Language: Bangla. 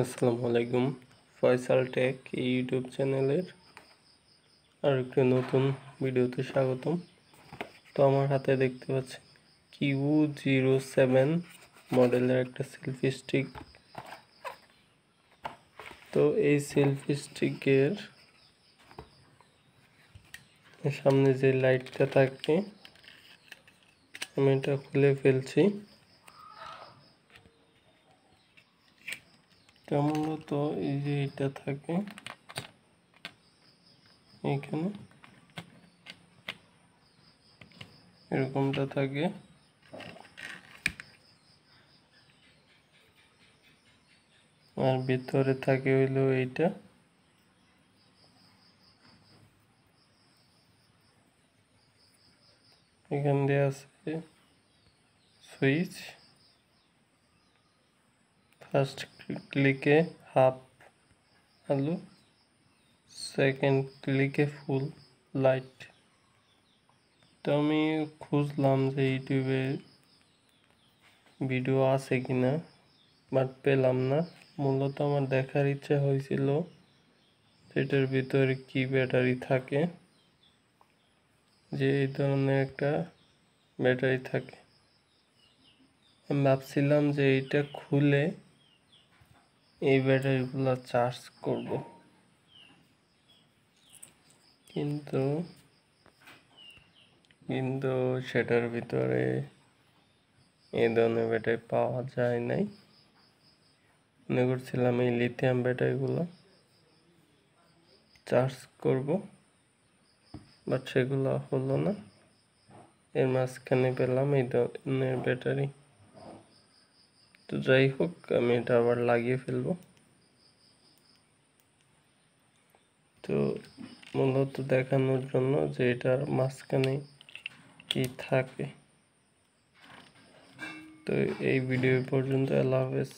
আসসালামু আলাইকুম। ফয়সাল টেক ইউটিউব চ্যানেলের আর একটি নতুন ভিডিওতে স্বাগতম। তো আমার হাতে দেখতে পাচ্ছেন Q07 মডেলের একটা সেলফি স্টিক। তো এই সেলফি স্টিকের সামনে যে লাইটটা থাকে আমি এটা খুলে ফেলছি। তো মূলত এই যে এটা থাকে এইখানে এরকমটা থাকে, আর ভিতরে থাকে হইলো এইটা। এখান দিয়ে আছে সুইচ, ফার্স্ট ক্লিকে হাফ আলো, সেকেন্ড ক্লিকে ফুল লাইট। তো আমি খুঁজলাম যে ইউটিউবে ভিডিও আছে কিনা, বাট পেলাম না। মূলত আমার দেখার ইচ্ছা হয়েছিল এটার ভিতরে কি ব্যাটারি থাকে, যে এই ধরনের একটা ব্যাটারি থাকে। আমি ভাবছিলাম যে এটা খুলে এই ব্যাটারিগুলো চার্জ করব, কিন্তু সেটার ভিতরে এই ধরনের ব্যাটারি পাওয়া যায় নাই। মনে করছিলাম এই লিথিয়াম ব্যাটারিগুলো চার্জ করব, বাট সেগুলো হলো না। এর মাঝখানে পেলাম এই ধরনের ব্যাটারি। তো যাই হোক, আমি এটা আবার লাগিয়ে ফেলবো। তো মূলত দেখানোর জন্য যে এটার মাঝখানে কি থাকে। তো এই ভিডিও পর্যন্ত, আল্লাহ হাফেজ।